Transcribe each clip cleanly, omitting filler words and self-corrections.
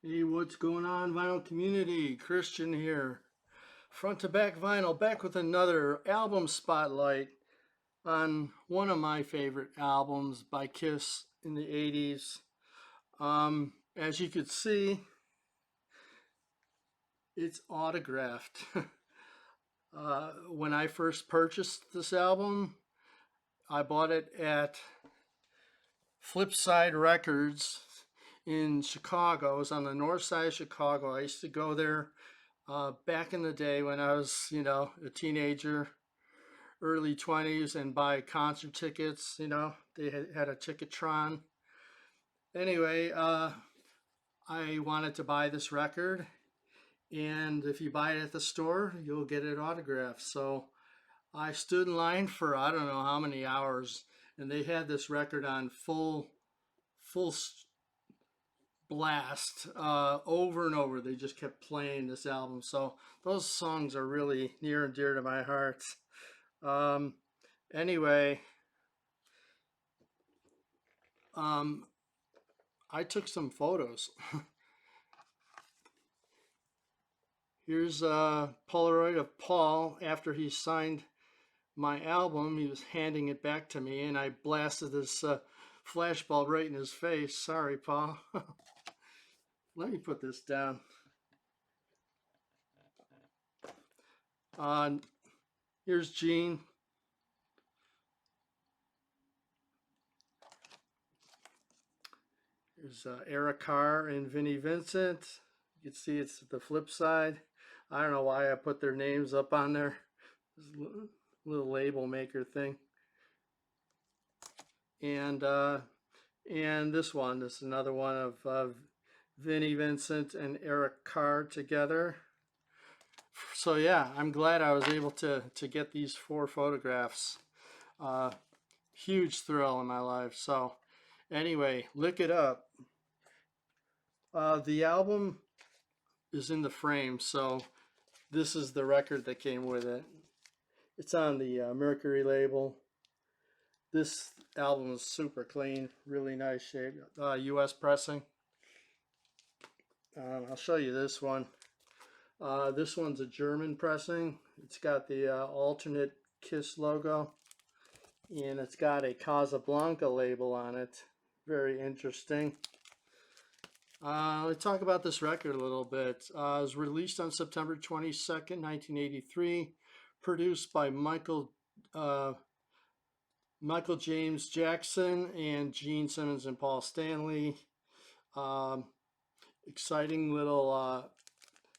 Hey, what's going on, vinyl community? Christian here. Front to back vinyl, back with another album spotlight on one of my favorite albums by Kiss in the 80s. As you could see, it's autographed. When I first purchased this album, I bought it at Flipside Records in Chicago. It was on the north side of Chicago. I used to go there back in the day when I was, a teenager, early 20s, and buy concert tickets. They had a Ticketron. Anyway, I wanted to buy this record, and if you buy it at the store, you'll get it autographed. So I stood in line for I don't know how many hours, and they had this record on full blast over and over. They just kept playing this album. So those songs are really near and dear to my heart. Um, anyway, um, I took some photos. Here's a Polaroid of Paul after he signed my album. He was handing it back to me, and I blasted this flashbulb right in his face. Sorry, Paul. Let me put this down. Uh, Here's Gene. There's Eric Carr and Vinnie Vincent. You can see it's the flip side. I don't know why I put their names up on there. This little label maker thing. And this one, this is another one of Vinnie Vincent and Eric Carr together. So yeah, I'm glad I was able to get these 4 photographs. Huge thrill in my life. So anyway, Lick It Up. The album is in the frame, so this is the record that came with it. It's on the Mercury label. This album is super clean, really nice shape. US pressing. I'll show you this one. This one's a German pressing. It's got the alternate Kiss logo, and it's got a Casablanca label on it. Very interesting. Let's talk about this record a little bit. It was released on September 22nd, 1983, produced by Michael James Jackson and Gene Simmons and Paul Stanley. Exciting little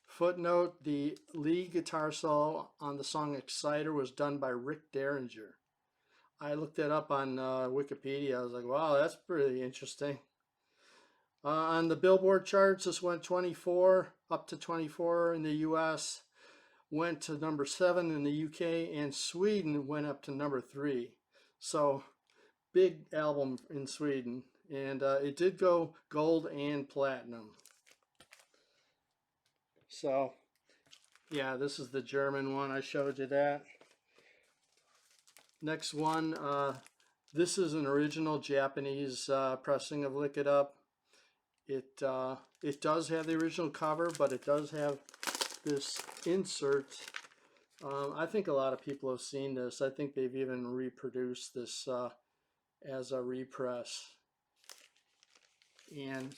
footnote, the lead guitar solo on the song Exciter was done by Rick Derringer. I looked that up on Wikipedia. I was like, wow, that's pretty interesting. On the Billboard charts, this went 24, up to 24 in the US, went to number 7 in the UK, and Sweden went up to number 3. So, big album in Sweden. And it did go gold and platinum. So, yeah, this is the German one. I showed you that. Next one, this is an original Japanese pressing of Lick It Up. It does have the original cover, but it does have this insert. I think a lot of people have seen this. I think they've even reproduced this as a repress. And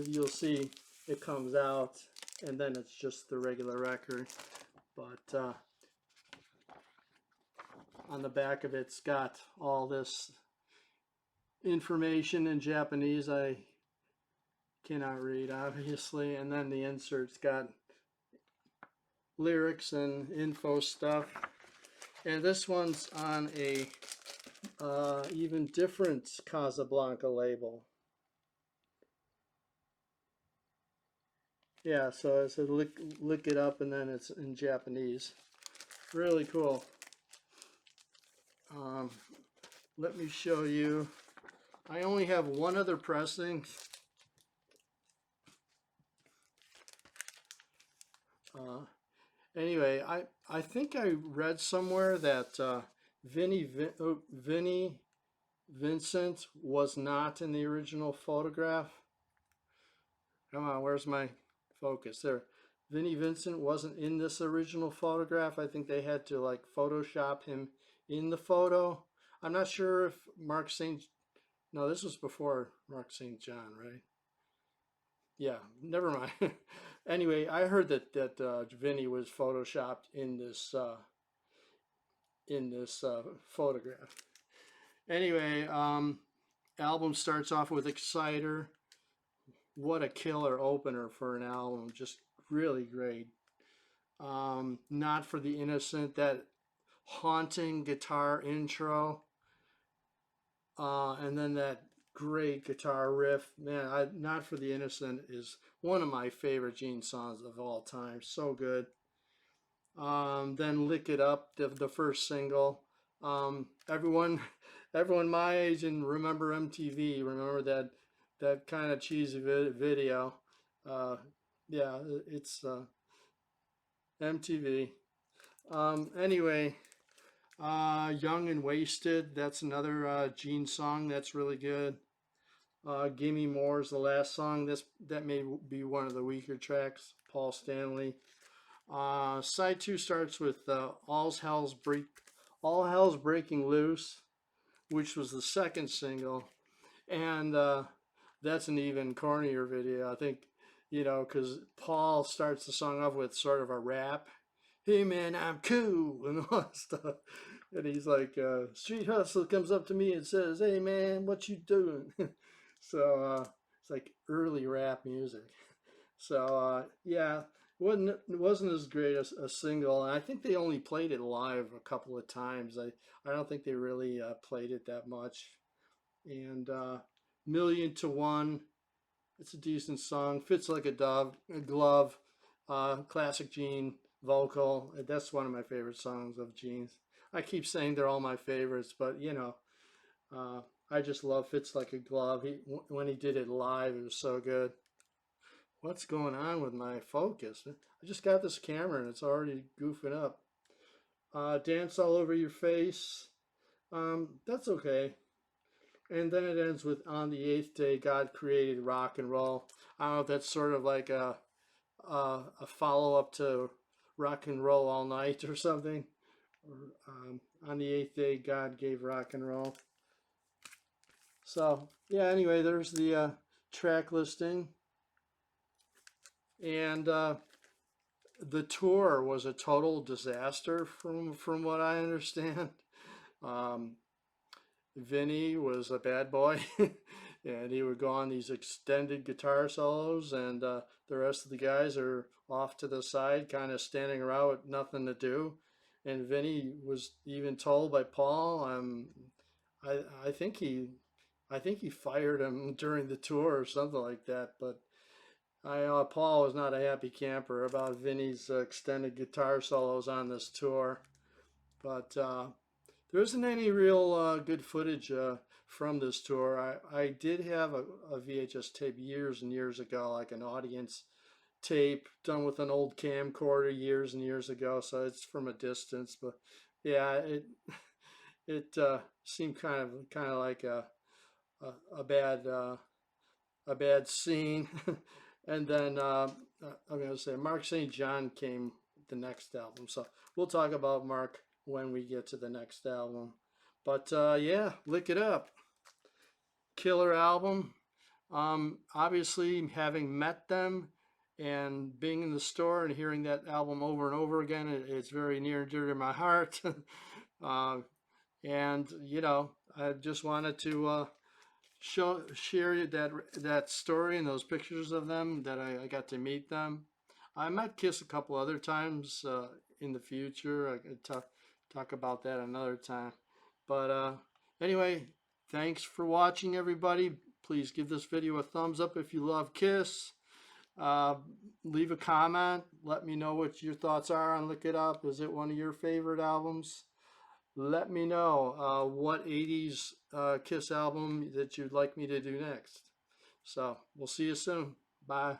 you'll see it comes out, and then it's just the regular record. But on the back of it's got all this information in Japanese. I cannot read, obviously, and then the insert's got lyrics and info stuff. And this one's on a even different Casablanca label. Yeah, so it says lick It Up, and then it's in Japanese. Really cool. Let me show you. I only have one other pressing. Anyway, I think I read somewhere that Vinnie Vincent was not in the original photograph. Come on, where's my focus? There. Vinnie Vincent wasn't in this original photograph. I think they had to like Photoshop him in the photo. I'm not sure if Mark St. No, this was before Mark St. John, right? Yeah, never mind. Anyway, I heard that Vinny was photoshopped in this photograph. Anyway, album starts off with Exciter. What a killer opener for an album! Just really great. Not for the Innocent, that haunting guitar intro, and then that great guitar riff. Man, Not for the Innocent is one of my favorite Gene songs of all time. So good. Then Lick It Up, the first single. Everyone, everyone my age and remember MTV, remember that kind of cheesy video. Uh, yeah, it's MTV. Anyway, Young and Wasted, that's another Gene song that's really good. Gimme More is the last song. That may be one of the weaker tracks. Paul Stanley. Side two starts with All Hell's Breaking Loose, which was the second single, and that's an even cornier video. I think, because Paul starts the song off with sort of a rap. Hey man, I'm cool and all that stuff. And he's like, Street Hustle comes up to me and says, "Hey man, what you doing?" So it's like early rap music. So yeah, it wasn't as great as a single, and I think they only played it live a couple of times. I don't think they really played it that much. And Million to One, it's a decent song. Fits like a glove. Classic Gene vocal. That's one of my favorite songs of Gene's. I keep saying they're all my favorites, but uh, I just love Fits Like a Glove. When he did it live, it was so good. What's going on with my focus? I just got this camera and it's already goofing up. Dance All Over Your Face. That's okay. And then it ends with On the Eighth Day, God Created Rock and Roll. I don't know if that's sort of like a follow up to Rock and Roll All Night or something. Or, on the eighth day, God gave rock and roll. So, yeah, anyway, there's the track listing. And the tour was a total disaster from what I understand. Um, Vinny was a bad boy, and he would go on these extended guitar solos, and the rest of the guys are off to the side, kind of standing around with nothing to do. And Vinny was even told by Paul, I, I think he, I think he fired him during the tour or something like that. But Paul was not a happy camper about Vinny's extended guitar solos on this tour. But there isn't any real good footage from this tour. I did have a VHS tape years and years ago, like an audience tape done with an old camcorder years and years ago. So it's from a distance, but yeah, it seemed kind of like a bad a bad scene. And then I'm gonna say Mark St. John came the next album, so we'll talk about Mark when we get to the next album. But yeah, Lick It Up, killer album. Obviously, having met them and being in the store and hearing that album over and over again, it's very near and dear to my heart. uh, and I just wanted to share that story and those pictures of them that I got to meet them. I might Kiss a couple other times in the future. I could talk about that another time. But anyway, thanks for watching, everybody. Please give this video a thumbs up if you love Kiss. Uh, Leave a comment. Let me know what your thoughts are on Lick It Up. Is it one of your favorite albums? Let me know what 80s Kiss album that you'd like me to do next. So we'll see you soon. Bye.